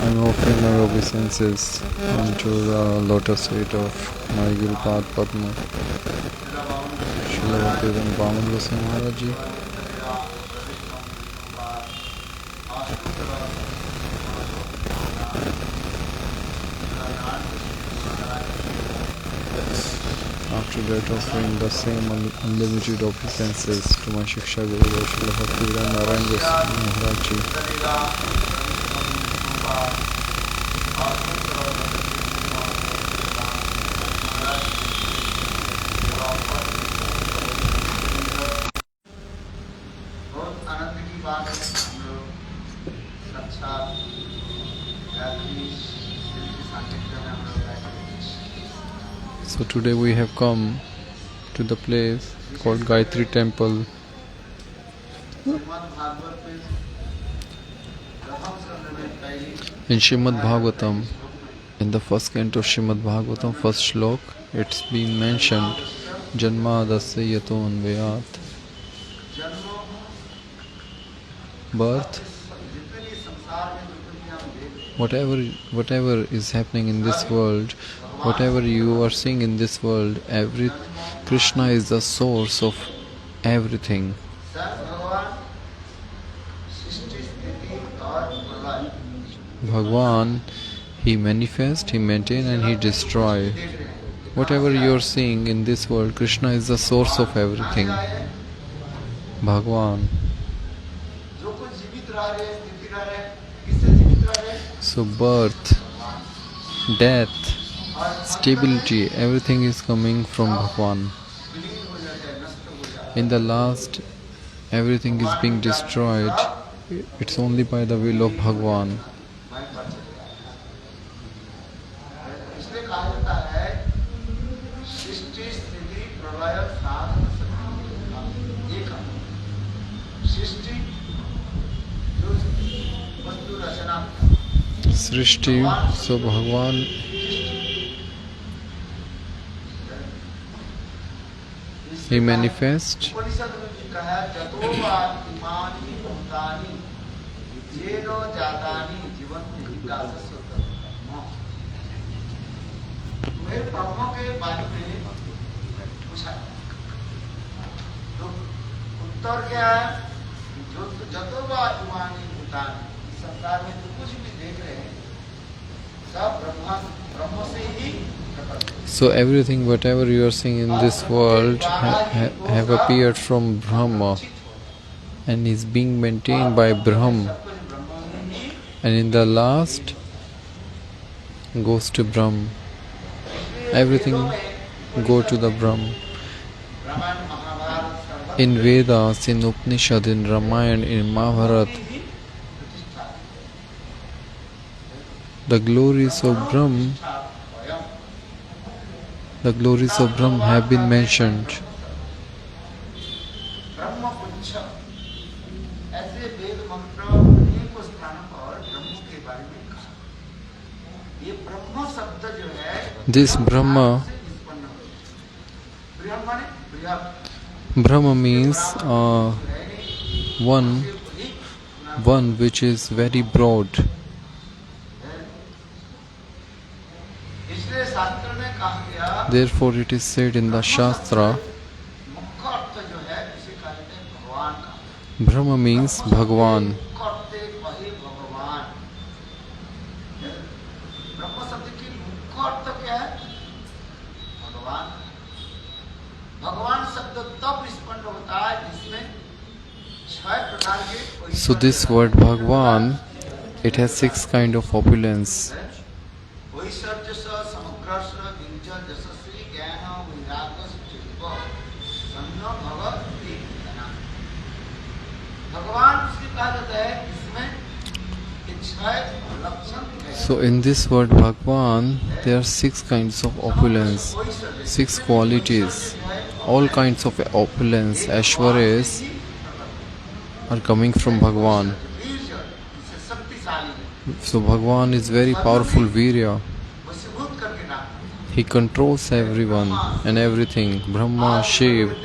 I'm offering my obeisances unto the lotus feet of my Guru Paramatma, Srila and Brahma Maharaja. After that, offering the same unlimited obeisances to my Shiksha Guru, Srila Narayana Maharaja. So today we have come to the place called Gayatri Temple. In Srimad Bhagavatam, in the first canto of Srimad Bhagavatam, first shlok, it's been mentioned, Janmadasya yato anvayat. Birth, whatever is happening in this world, whatever you are seeing in this world, Krishna is the source of everything. Bhagavan, he manifests, he maintains and he destroys. Whatever you are seeing in this world, Krishna is the source of everything. Bhagavan. So birth, death, stability, everything is coming from Bhagavan. In the last, everything is being destroyed. It's only by the will of Bhagavan. Srishti, so Bhagavan he manifests. So everything, whatever you are seeing in this world have appeared from Brahma and is being maintained by Brahma, and in the last goes to Brahma. Everything go to the Brahma. In Vedas, in Upanishad, in Ramayana, in Maharaja, the glories of Brahma have been mentioned. This Brahma means one which is very broad. Therefore it is said in the Shastra, Brahma means Bhagavan. So this word Bhagavan, it has 6 kind of opulence. So in this word Bhagavan, there are 6 kinds of opulence, 6 qualities. All kinds of opulence, aishwarahs, are coming from Bhagavan. So Bhagavan is very powerful Virya. He controls everyone and everything. Brahma, Shiv,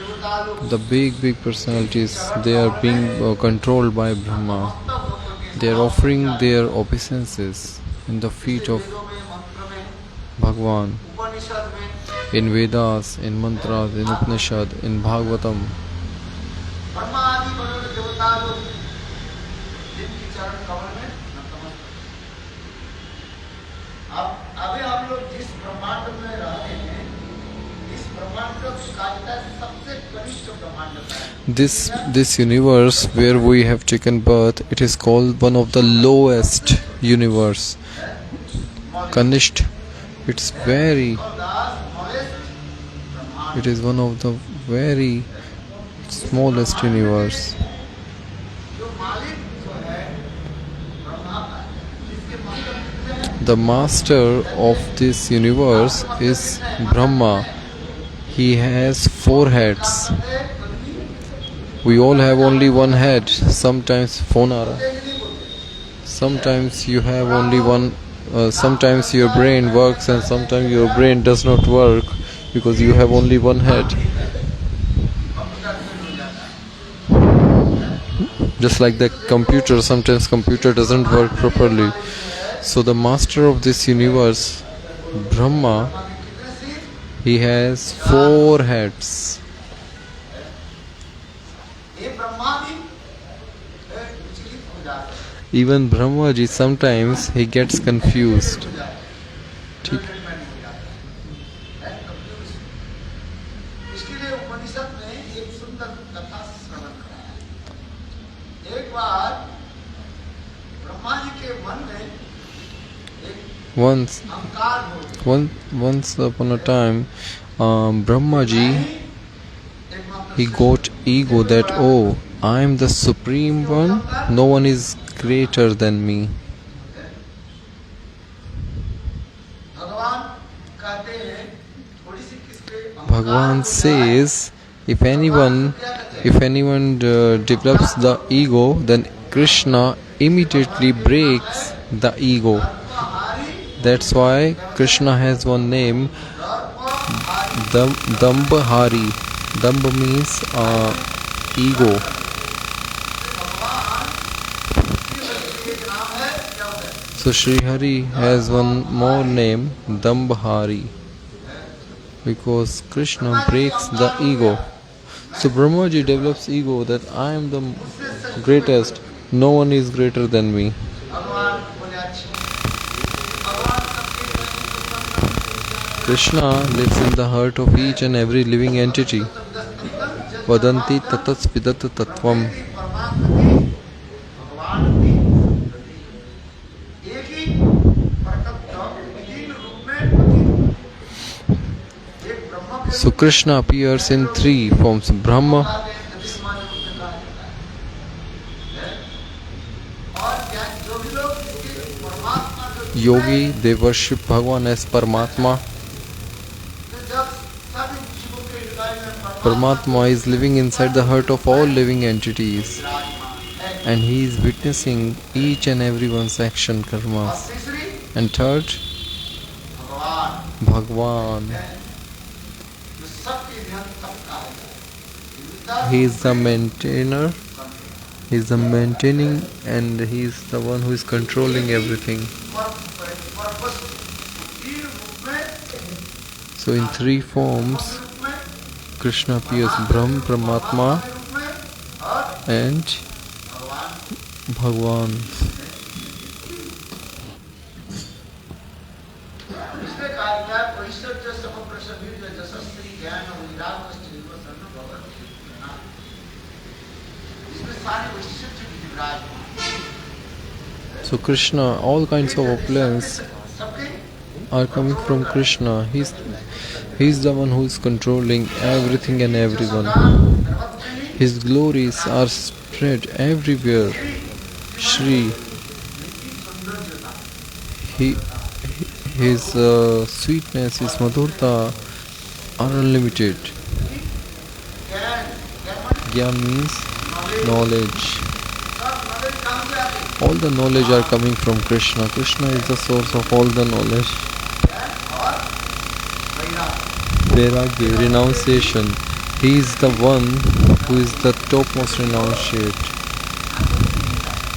the big personalities, they are being controlled by Brahma. They are offering their obeisances in the feet of Bhagavan. In Vedas, in mantras, in Upanishad, in Bhagavatam. This universe where we have taken birth, it is called one of the lowest universe. Kanisht, it is one of the very smallest universe. The master of this universe is Brahma. He has 4 heads. We all have only one head. Sometimes phonara. Sometimes you have only one. Sometimes your brain works and sometimes your brain does not work because you have only one head. Just like the computer, sometimes computer doesn't work properly. So the master of this universe, Brahma, he has 4 heads. Even Brahmaji, sometimes he gets confused. Once upon a time, Brahmaji, he got ego that, oh, I am the supreme one, no one is greater than me. Bhagavan says, if anyone develops the ego, then Krsna immediately breaks the ego. That's why Krsna has one name, Dambhari. Dambha means ego. So Sri Hari has one more name, Dambhari, because Krishna breaks the ego. So Brahmaji develops ego that I am the greatest, no one is greater than me. Krishna lives in the heart of each and every living entity. Vadanti tatats pidat tattvam. So Krishna appears in 3 forms: Brahma, yogi, they worship Bhagavan as Paramatma. Paramatma is living inside the heart of all living entities, and he is witnessing each and everyone's action karmas. And third, Bhagavan. He is the maintainer, he is the maintaining, and he is the one who is controlling everything. So in 3 forms, Krishna appears: Brahm, Paramatma, and Bhagavan. So Krishna, all kinds of opulence are coming from Krishna. He's the one who is controlling everything and everyone. His glories are spread everywhere. Sri, his sweetness, his madhurta are unlimited. Gyan means knowledge. All the knowledge are coming from Krishna. Krishna is the source of all the knowledge. Vairagya, renunciation. He is the one who is the topmost renunciate.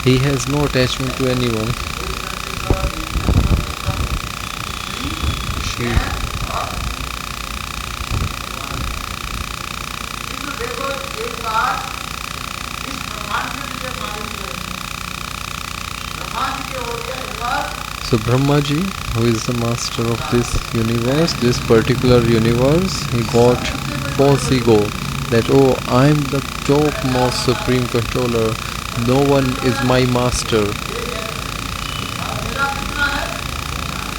He has no attachment to anyone. Shri. So Brahmaji, who is the master of this universe, this particular universe, he got false ego that, oh, I am the topmost supreme controller, no one is my master.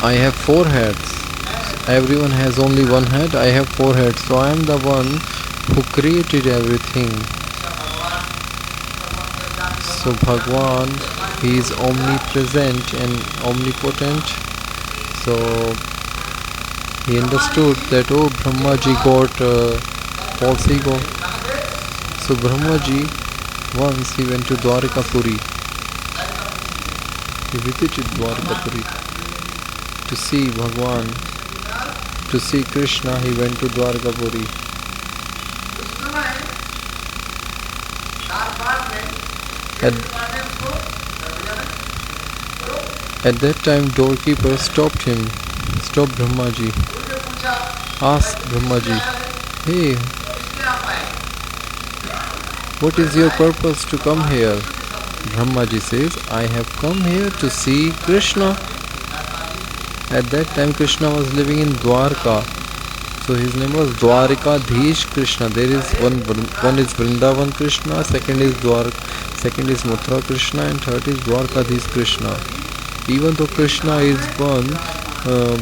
I have 4 heads. Everyone has only one head. I have 4 heads. So I am the one who created everything. So Bhagavan, he is omnipresent and omnipotent. So he understood that, oh, Brahmaji got false ego. So Brahmaji, once he went to Dwarkapuri. He visited Dwarkapuri to see Bhagavan, to see Krishna. He went to Dwarkapuri. At that time, doorkeeper stopped him, stopped Brahmaji, asked Brahmaji, hey, what is your purpose to come here? Brahmaji says, I have come here to see Krishna. At that time, Krishna was living in Dwarka. So his name was Dwarikadhish Krishna. There is one is Vrindavan Krishna, second is Mathura Krishna, and third is Dwarikadhish Krishna. Even though Krishna is one,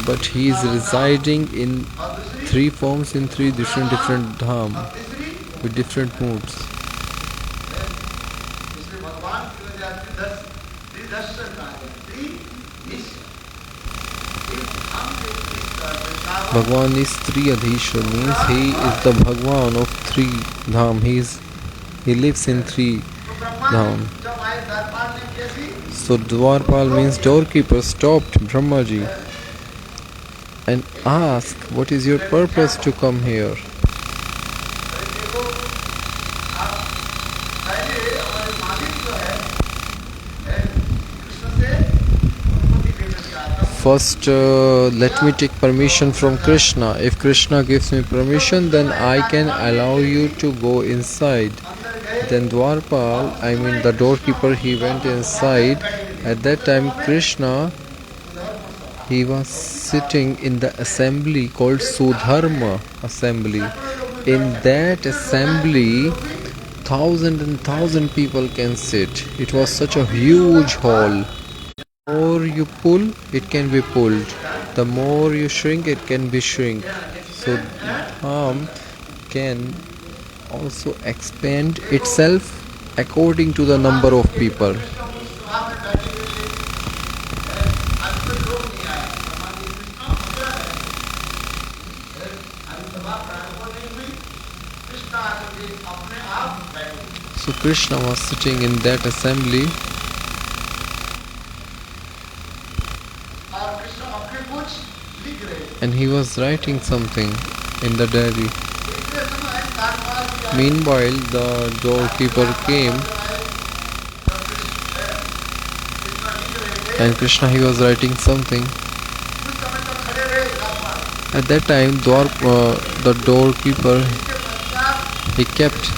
but he is residing in 3 forms in 3 different dham with different moods. Bhagavan is Triadhisha, means he is the Bhagavan of 3 dham. He lives in 3 dham. So Dwarpal means doorkeeper stopped Brahmaji and asked, what is your purpose to come here? First, let me take permission from Krishna. If Krishna gives me permission, then I can allow you to go inside. Then Dwarpal, I mean the doorkeeper, he went inside. At that time, Krishna, he was sitting in the assembly called Sudharma assembly. In that assembly, 1,000 and 1,000 people can sit. It was such a huge hall. The more you pull, it can be pulled. The more you shrink, it can be shrink. So dham can also expand itself according to the number of people. So Krishna was sitting in that assembly. And he was writing something in the diary. Meanwhile, the doorkeeper came and Krishna, he was writing something. At that time, the doorkeeper, he kept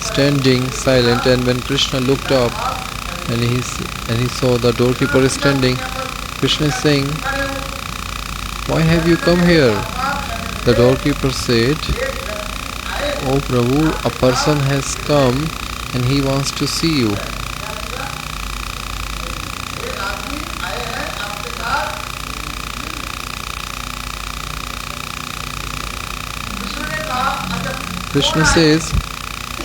standing silent, and when Krishna looked up and he saw the doorkeeper is standing, Krishna is saying, why have you come here? The doorkeeper said, "Oh Prabhu, a person has come and he wants to see you." Krishna says,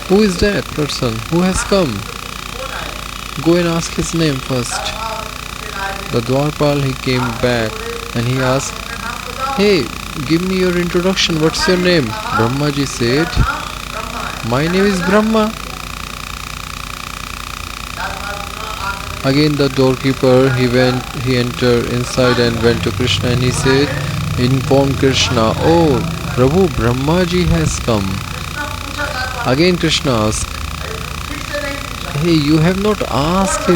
"Who is that person? Who has come? Go and ask his name first." The Dwarpal, he came back and he asked, "Hey, give me your introduction. What's your name?" Brahmaji said, "My name is Brahma." Again the doorkeeper, he entered inside and went to Krishna and he said, informed Krishna, "Oh Prabhu, Brahmaji has come." Again Krishna asked, "Hey, you have not asked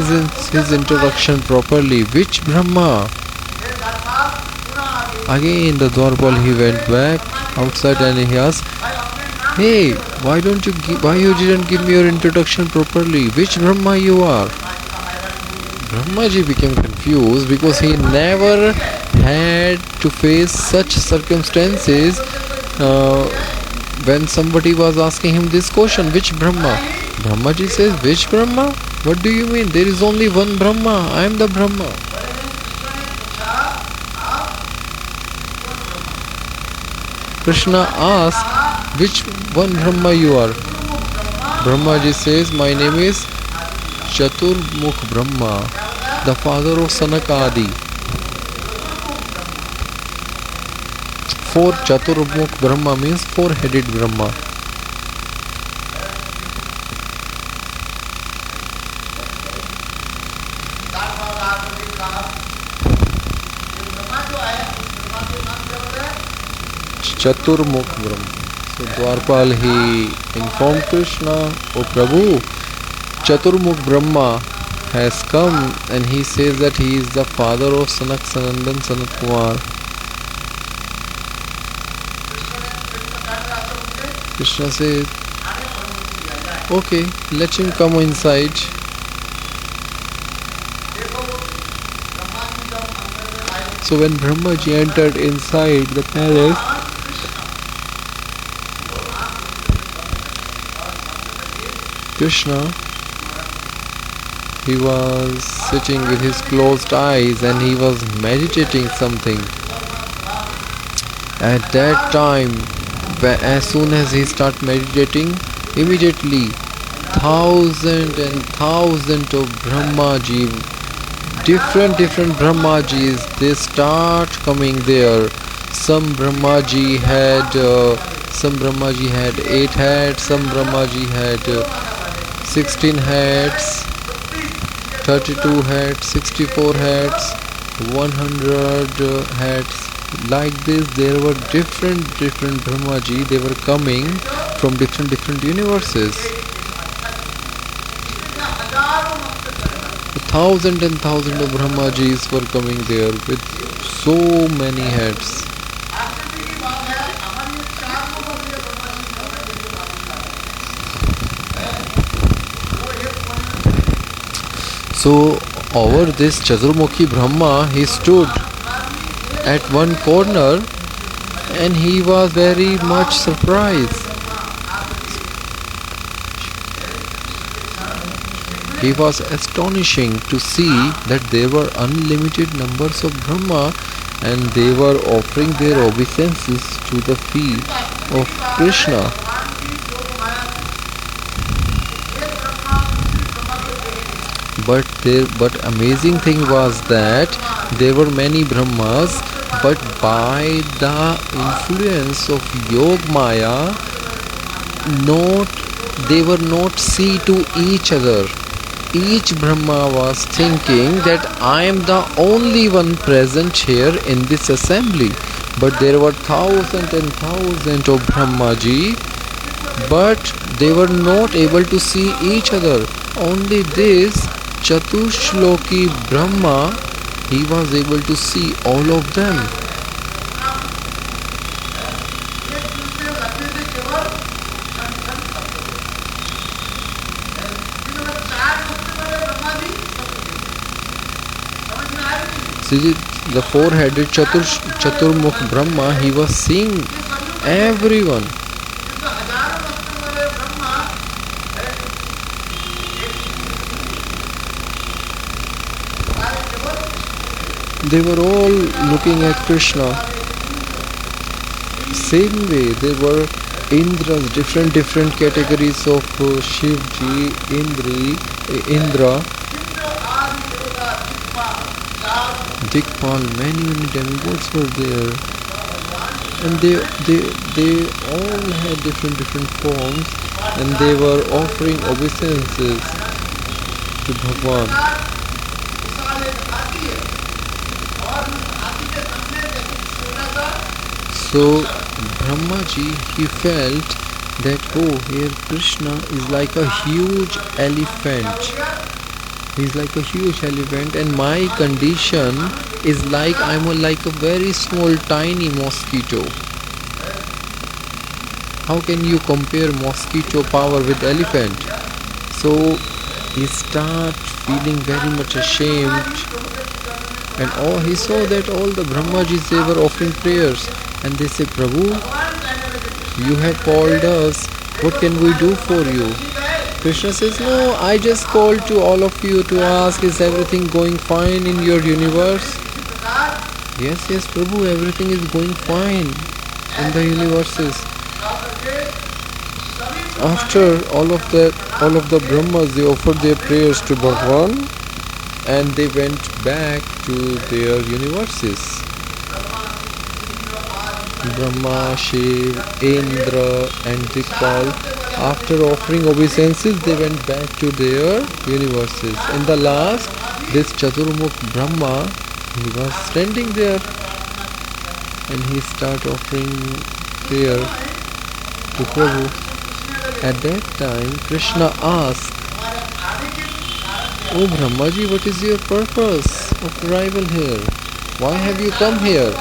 his introduction properly. Which Brahma?" Again the Dwarpal, he went back outside and he asked, "Hey, why you didn't give me your introduction properly? Which Brahma you are?" Brahmaji became confused because he never had to face such circumstances when somebody was asking him this question, which Brahma? Brahmaji says, "Which Brahma? What do you mean? There is only one Brahma. I am the Brahma." Krishna asked, "Which one Brahma you are?" Brahmaji says, "My name is Chaturmukh Brahma, the father of Sanakadi." Four Chaturmukh Brahma means four-headed Brahma. Chaturmukh Brahma. So Dwarpal, he informed Krishna, "Oh Prabhu, Chaturmukh Brahma has come and he says that he is the father of Sanak Sanandan Sanat Kumar." Krishna says, "Okay, let him come inside." So when Brahmaji entered inside the palace, Krishna, he was sitting with his closed eyes and he was meditating something. At that time, as soon as he started meditating, immediately thousands and thousands of Brahmaji, different Brahmajis, they start coming there. Some Brahmaji had 8 heads, some Brahmaji had 16 heads, 32 heads, 64 heads, 100 heads. Like this, there were different Brahmaji. They were coming from different universes. Thousands and thousands of Brahmajis were coming there with so many heads. So over this Chaturmukhi Brahma, he stood at one corner and he was very much surprised. He was astonishing to see that there were unlimited numbers of Brahma and they were offering their obeisances to the feet of Krishna. But amazing thing was that there were many Brahmas, but by the influence of Yog Maya, they were not see to each other. Each Brahma was thinking that I am the only one present here in this assembly. But there were thousands and thousands of Brahmaji, but they were not able to see each other. Only this Chatushloki Brahma, he was able to see all of them. the four-headed Chaturmukh Brahma, he was seeing everyone. They were all looking at Krishna. Same way, there were Indras, different categories of Shivji, Indra, Dikpal, many demigods were there, and they all had different forms, and they were offering obeisances to Bhagavan. So Brahmaji, he felt that, oh, here Krishna is like a huge elephant. He's like a huge elephant, and my condition is like I'm like a very small tiny mosquito. How can you compare mosquito power with elephant? So he start feeling very much ashamed, and he saw that all the Brahmajis, they were offering prayers, and they say, Prabhu, you have called us, what can we do for you? Krishna says, no, I just called to all of you to ask, is everything going fine in your universe? Yes, Prabhu, everything is going fine in the universes. After all of the Brahmas, they offered their prayers to Bhagavan, and they went back to their universes. Brahma, Shiv, Indra and Dikpal, after offering obeisances, they went back to their universes. In the last, this Chaturmukh Brahma, he was standing there, and he started offering prayer to Prabhu. At that time, Krishna asked, Oh Brahmaji, what is your purpose of arrival here? Why have you come here?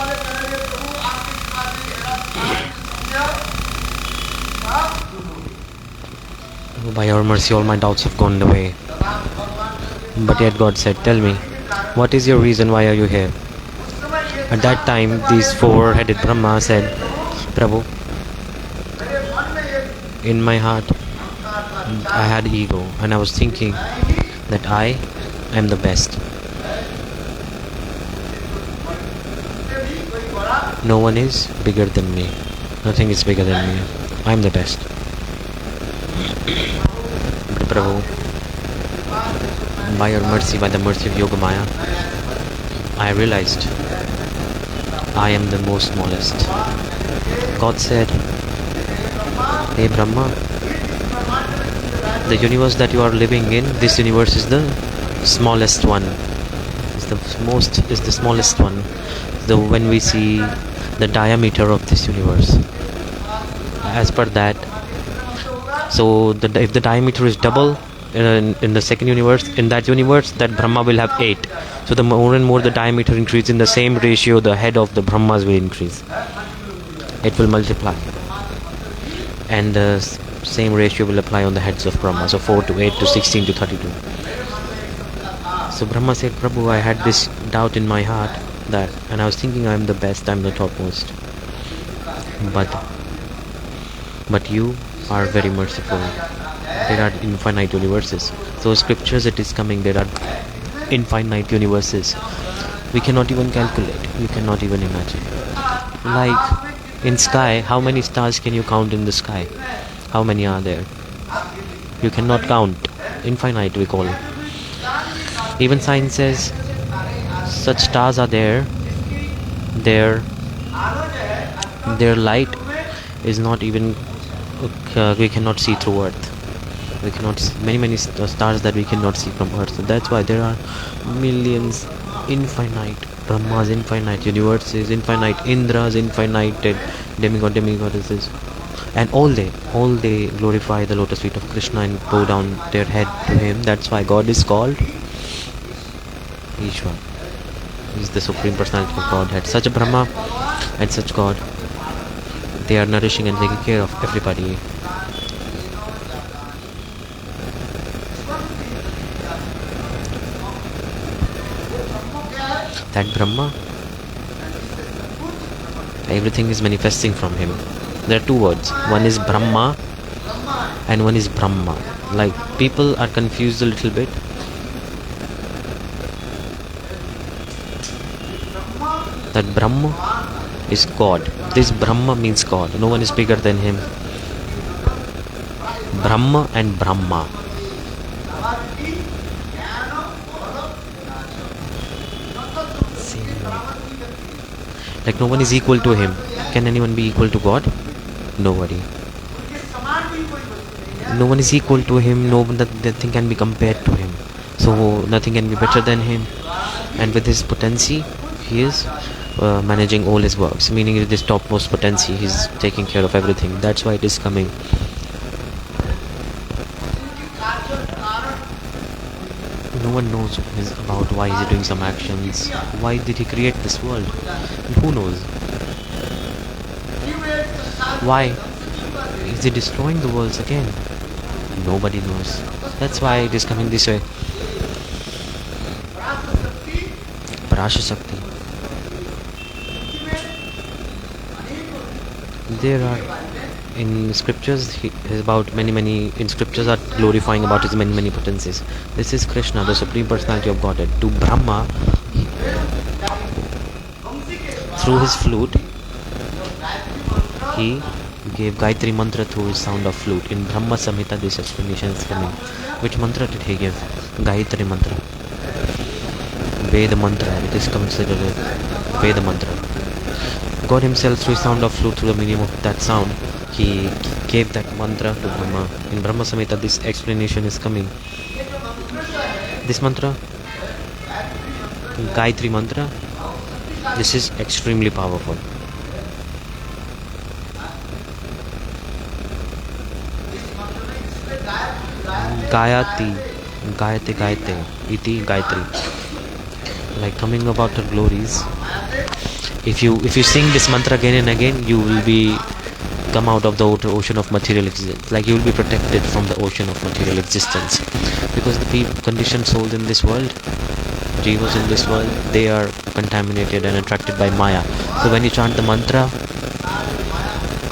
By your mercy, all my doubts have gone away. But yet God said, tell me, what is your reason, why are you here? At that time, these four-headed Brahma said, Prabhu, in my heart, I had ego, and I was thinking that I am the best. No one is bigger than me. Nothing is bigger than me. I am the best. But Prabhu, by your mercy, by the mercy of Yoga Maya, I realized I am the most smallest. God said, Hey Brahma, the universe that you are living in, this universe is the smallest one. Is the smallest one. So when we see the diameter of this universe, as per that, so if the diameter is double in the second universe, in that universe, that Brahma will have 8. So the more and more the diameter increases, in the same ratio, the head of the Brahmas will increase. It will multiply. And the same ratio will apply on the heads of Brahma. So 4 to 8 to 16 to 32. So Brahma said, Prabhu, I had this doubt in my heart and I was thinking I am the best, I am the topmost. But you are very merciful. There are infinite universes. So scriptures it is coming, there are infinite universes. We cannot even calculate. You cannot even imagine. Like in sky, how many stars can you count in the sky? How many are there? You cannot count. Infinite we call it. Even science says such stars are there. Their light is not even we cannot see through Earth. We cannot see many stars that we cannot see from Earth. So that's why there are millions, infinite Brahmas, infinite universes, infinite Indras, infinite demigoddesses, and all they glorify the lotus feet of Krishna and bow down their head to him. That's why God is called īśvaraḥ. He is the Supreme Personality of Godhead. Such a Brahma and such God, they are nourishing and taking care of everybody. That Brahma, everything is manifesting from him. There are two words. One is Brahma and one is Brahma. Like, people are confused a little bit. That Brahma is God. This Brahma means God. No one is bigger than him. Brahma and Brahma. Like, no one is equal to him. Can anyone be equal to God? Nobody. No one is equal to him. Nothing can be compared to him. So nothing can be better than him. And with his potency, he is managing all his works. Meaning, with his topmost potency, he's taking care of everything. That's why it is coming. No one knows about why is he doing some actions. Why did he create this world? And who knows? Why is he destroying the worlds again? Nobody knows. That's why it is coming this way. Parashakti. There are in scriptures about many in scriptures are glorifying about his many potencies. This is Krsna, the Supreme Personality of Godhead. To Brahma, through his flute, he gave Gayatri mantra through his sound of flute. In Brahma-samhita, this explanation is coming. Which mantra did he give? Gayatri mantra. Veda mantra. It is considered a Veda mantra. God himself, through his sound of flute, through the medium of that sound, he gave that mantra to Brahma. In Brahma-samhita, this explanation is coming. This mantra, Gayatri mantra, this is extremely powerful. Gayati, iti Gayatri. Like, coming about her glories. If you sing this mantra again and again, you will be come out of the ocean of material existence. Like, you will be protected from the ocean of material existence. Because the conditioned souls in this world, jivas in this world, they are contaminated and attracted by Maya. So when you chant the mantra,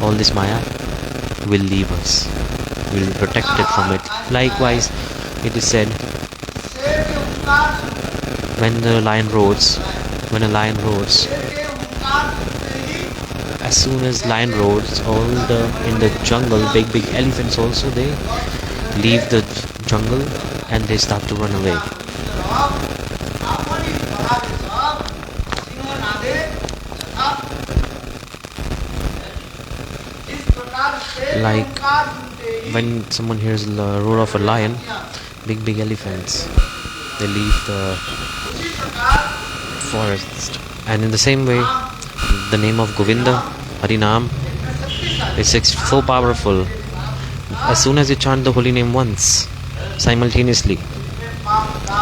all this Maya will leave us. We will be protected from it. Likewise, it is said, when a lion roars, as soon as lion roars, in the jungle, big elephants also, they leave the jungle and they start to run away. Like, when someone hears the roar of a lion, big elephants, they leave the forest. And in the same way, the name of Govinda, Harinam, is so powerful. As soon as you chant the holy name once, simultaneously,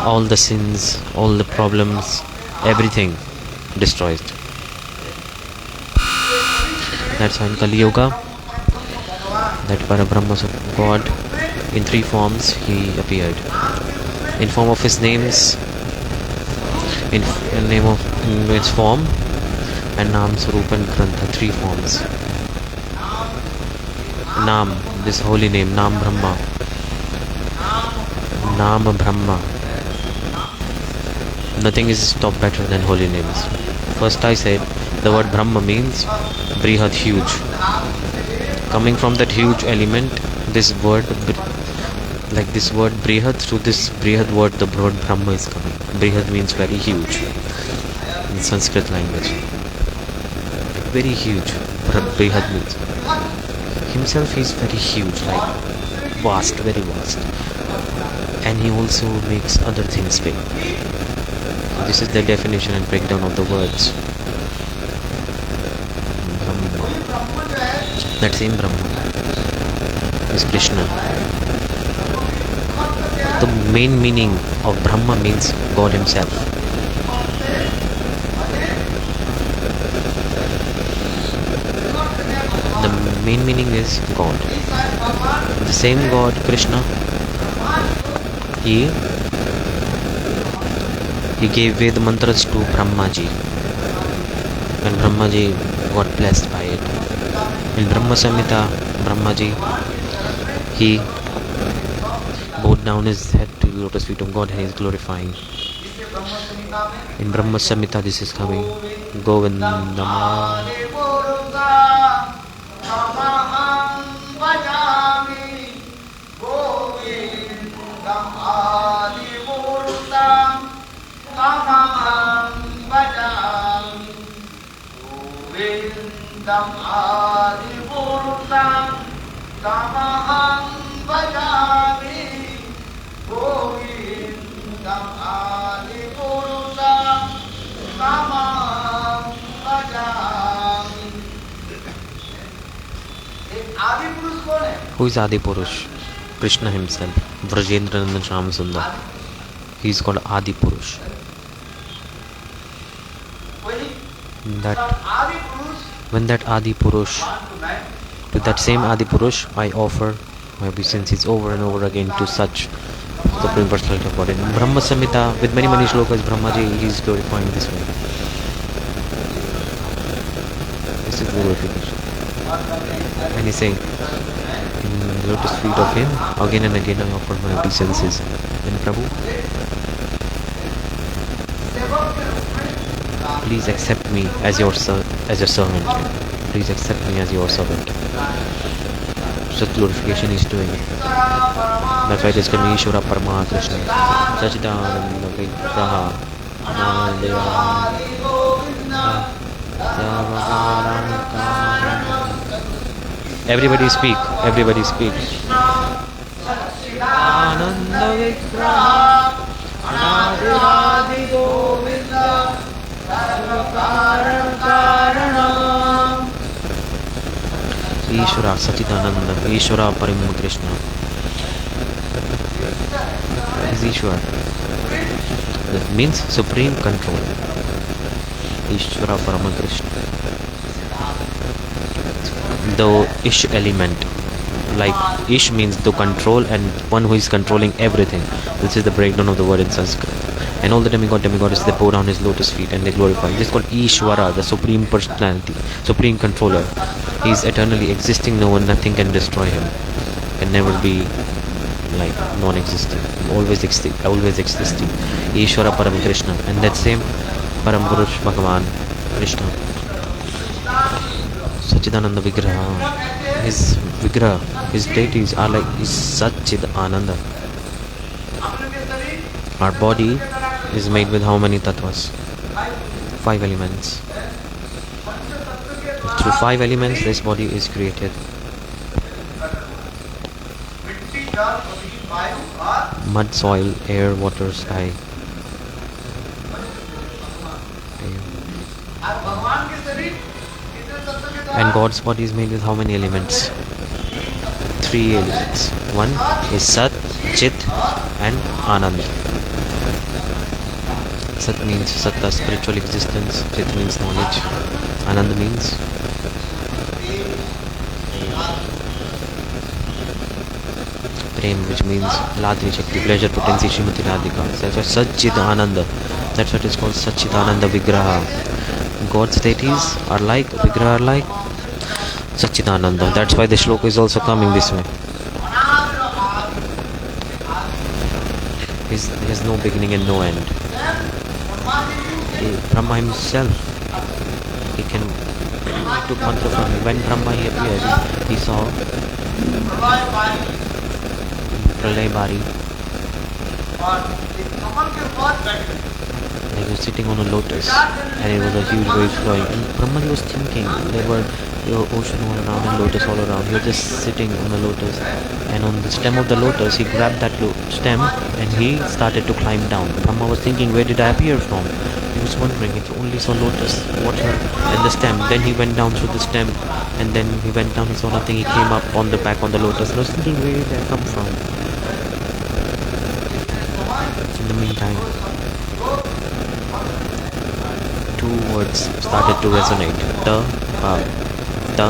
all the sins, all the problems, everything destroyed. That's why in Kali Yuga, that Parabrahma God, in three forms he appeared. In form of his names, in its form, and Nam, Sarup and Grantha, three forms. Nam, this holy name, Nam Brahma. Nam Brahma. Nothing is top better than holy names. First I said, the word Brahma means Brihad, huge. Coming from that huge element, this word, like this word Brihad, through this Brihad word, the word Brahma is coming. Brihad means very huge in Sanskrit language. Very huge. Brihad means himself is very huge, like vast, very vast. And he also makes other things big. So this is the definition and breakdown of the words. Brahma. That same Brahma is Krsna. The main meaning of Brahma means God himself. The main meaning is God. The same God, Krsna, he he gave Veda mantras to Brahmaji, and Brahmaji got blessed by it. In Brahma-samhita, Brahmaji, he bowed down his head to the lotus feet of God and he is glorifying. In Brahma-samhita this is coming. Govindam. bhajāmi, govindam ādi-puruṣaṃ, ahaмк bhajāmi, govindam ādi-puruṣaṃ, ahaмк bhajāmi, govindam ādi-puruṣaṃ, ahaмк bhajāmi. ādi-puruṣ कौन है? Who is ādi-puruṣ? Kṛṣna himself, Vrajendra Nandan Shyam Sundar. He is called ādi-puruṣ. When that ādi-puruṣ, to that same ādi-puruṣ, I offer my obeisances over and over again to such Supreme Personality of God. In Brahma-samhita, with many shlokas, Brahmaji is glorifying this way. This is glorification. And he's saying, in the lotus feet of him, again and again I offer my obeisances. And Prabhu, please accept me as your servant. Please accept me as your servant. Such glorification is doing. That's why it is called īśvaraḥ paramaḥ Kṛṣṇaḥ sac-cid-ānanda-vigrahaḥ. Everybody speak. Everybody speak. īśvaraḥ sac-cid-ānanda, īśvaraḥ paramaḥ Kṛṣṇaḥ. Is īśvaraḥ. That means supreme control. īśvaraḥ paramaḥ Kṛṣṇaḥ. The ish element, like ish means to control and one who is controlling everything. This is the breakdown of the word in Sanskrit. And all the demigoddesses, they bow down his lotus feet and they glorify. This is called īśvaraḥ, the supreme personality, supreme controller. He is eternally existing. No one, nothing can destroy him. Can never be like non-existent. Always existing. īśvaraḥ paramaḥ Kṛṣṇaḥ. And that same Paramatma Bhagavan, Krishna, sac-cid-ānanda-vigrahaḥ. His vigraha, his deities are like his sac-cid-ānanda. Our body is made with how many tattvas? 5 elements. Through 5 elements this body is created. Mud, soil, air, water, sky. And God's body is made with how many elements? 3 elements. One is Sat, Chit and Ananda. Sat means Satta, spiritual existence. Chit means knowledge. Ananda means Prem, which means Ladri Shakti, pleasure, potency, Srimati Radhika. That's why sac-cid-ānanda. That's what is called sac-cid-ānanda-vigrahaḥ. God's deities are like, vigraha are like sac-cid-ānanda. That's why the shloka is also coming this way. He has no beginning and no end. Brahma himself, he took mantra from him. When Brahma he appeared, he saw Pralay Bari. He was sitting on a lotus and it was a huge wave flowing. And Brahma was thinking, there were ocean all around and lotus all around. He was just sitting on a lotus, and on the stem of the lotus he grabbed that stem and he started to climb down. Brahma was thinking, where did I appear from? He was wondering, he only saw lotus, water and the stem. Then he went down through the stem and then he went down, he saw nothing, he came up on the back on the lotus. And I was thinking, where did I come from? In the meantime, 2 words started to resonate. Ta, pa, ta,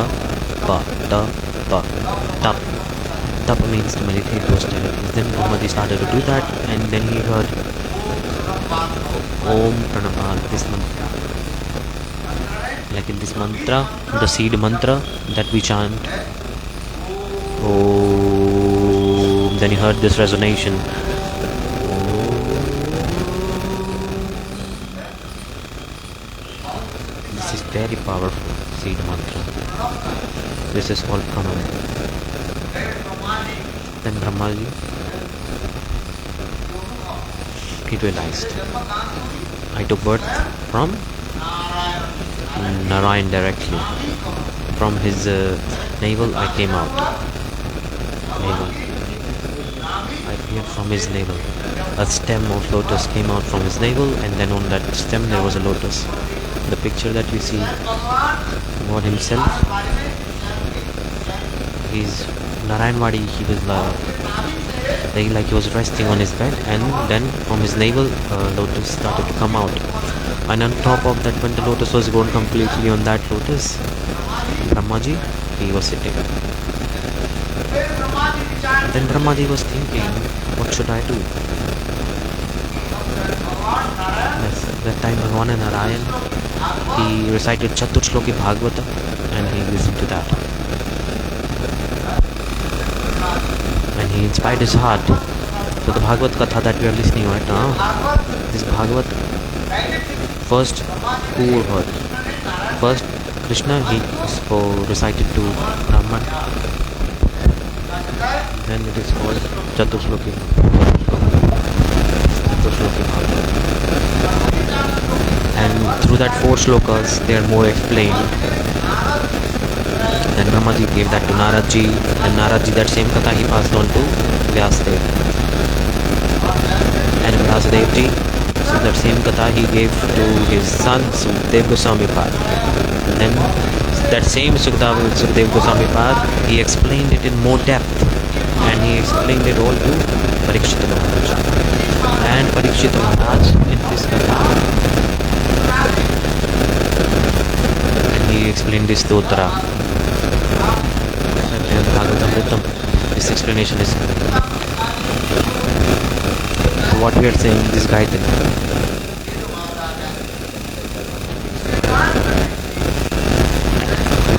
pa, ta, pa, tap. Tap means to meditate, to austerities. Then Brahmaji started to do that, and then he heard Om Pranavad, this mantra. Like in this mantra, the seed mantra that we chant. Om. Then you heard this resonation. This is very powerful seed mantra. This is called Pranam. Then Brahmaji, he realized, I took birth from Narayana directly. From his navel I came out. Navel. I appeared from his navel. A stem of lotus came out from his navel, and then on that stem there was a lotus. The picture that you see, God himself, he's Narayanwadi, he was like he was resting on his bed, and then from his navel lotus started to come out. And on top of that, when the lotus was grown completely on that lotus, Brahmaji, he was sitting. Then Brahmaji was thinking, what should I do? Yes, that time Vana Narayana, he recited Chaturshloki Bhagavata, and he listened to that. And he inspired his heart. So the Bhagavad Katha that we are listening right now, this Bhagavad, first who heard? First Krsna, he recited to Brahman. Then it is called Chaturshloki Bhagavad. And through that 4 shlokas, they are more explained. Then Brahmaji gave that to Naradji, and Naradji, that same katha he passed on to Vyasdev. And Vyasdevji, so that same katha he gave to his son Sukdev Goswami Pad. And then that same Sukdev Goswami Pad, he explained it in more depth, and he explained it all to Parikshita Maharaj. And Parikshita Maharaj in this katha, and he explained this stotra. This explanation is what we are saying, this Gayatri.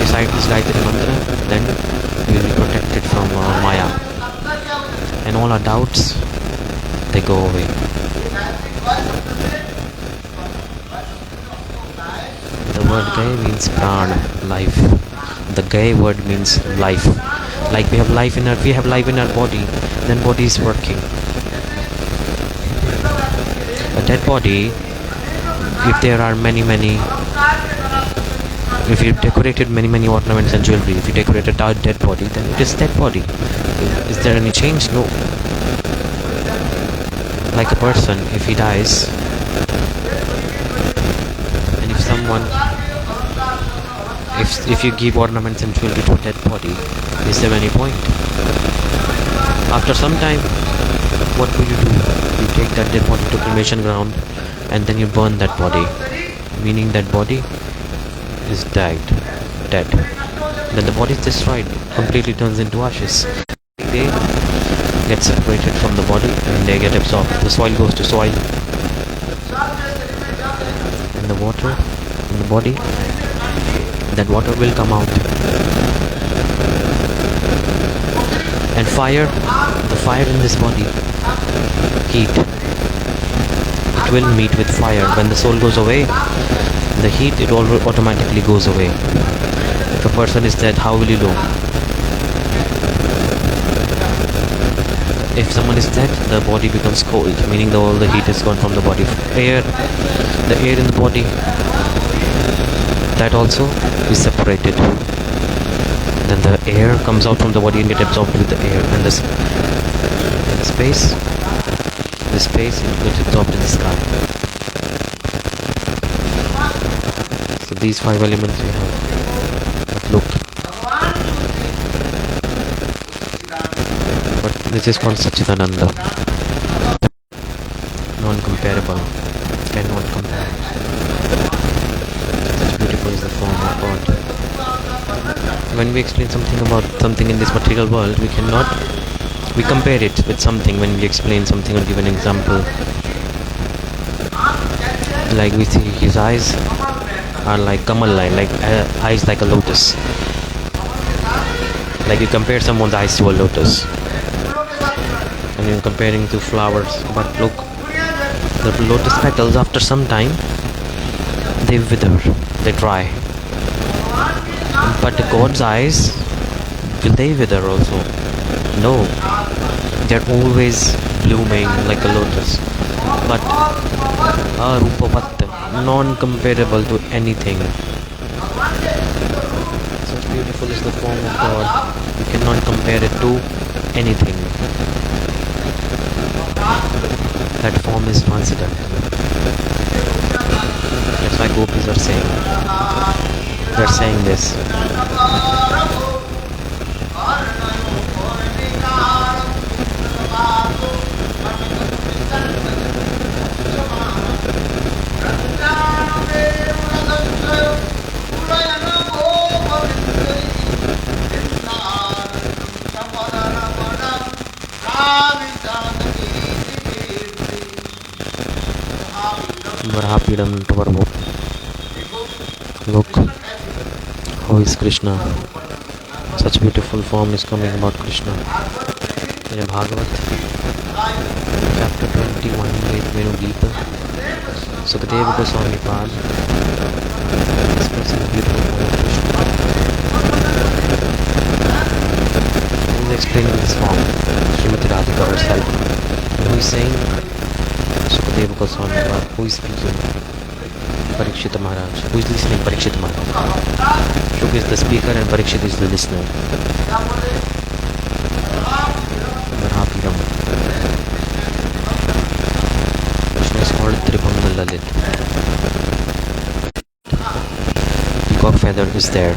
Recite this Gayatri mantra, then we will be protected from Maya. And all our doubts, they go away. The word Gay means prana, life. The Gay word means life. Like we have life in our body, then body is working. A dead body, if there are if you decorated many ornaments and jewelry, if you decorate a dead body, then it is dead body. Is there any change? No. Like a person, if he dies, and if you give ornaments and jewelry to a dead body, is there any point? After some time, what will you do? You take that dead body to cremation ground, and then you burn that body, meaning that body is dead. Then the body is destroyed, completely turns into ashes. They get separated from the body and they get absorbed. The soil goes to soil, and the water in the body, that water will come out. And the fire in this body, heat, it will meet with fire. When the soul goes away, the heat, it all automatically goes away. If a person is dead, how will you know? If someone is dead, the body becomes cold, meaning all the heat is gone from the body. The air in the body, that also is separated. Then the air comes out from the body and gets absorbed with the air, and the space it gets absorbed in the sky. So these 5 elements we have. But look, but this is called sac-cid-ānanda, non-comparable, cannot compare. Such beautiful is the form of God. When we explain something in this material world, we compare it with something when we explain something or give an example. Like we see his eyes are like kamal line, like eyes like a lotus. Like you compare someone's eyes to a lotus, and you're comparing to flowers. But look, the lotus petals after some time they wither, they dry. But the God's eyes, will they wither also? No, they're always blooming like a lotus. But arupavat, non-comparable to anything. Such beautiful is the form of God, you cannot compare it to anything. That form is transcendental. That's why gopis are saying, they're saying this. Look, how is Krishna? Such beautiful form is coming about Krishna. In Bhagavat, chapter 21, 8th Gita, Sukadeva Goswami Pad expressing the beautiful form of Krishna. He is explaining this form, Srimati Radhika herself. And who is saying? Sukadeva Goswami Pad. Who is speaking? Parikshit Maharaja. Who is listening? Parikshit Maharaja. Shuk is the speaker and Parikshit is the listener. Varhapiram. Krishna is called Tribhangal Lalit. Peacock feather is there.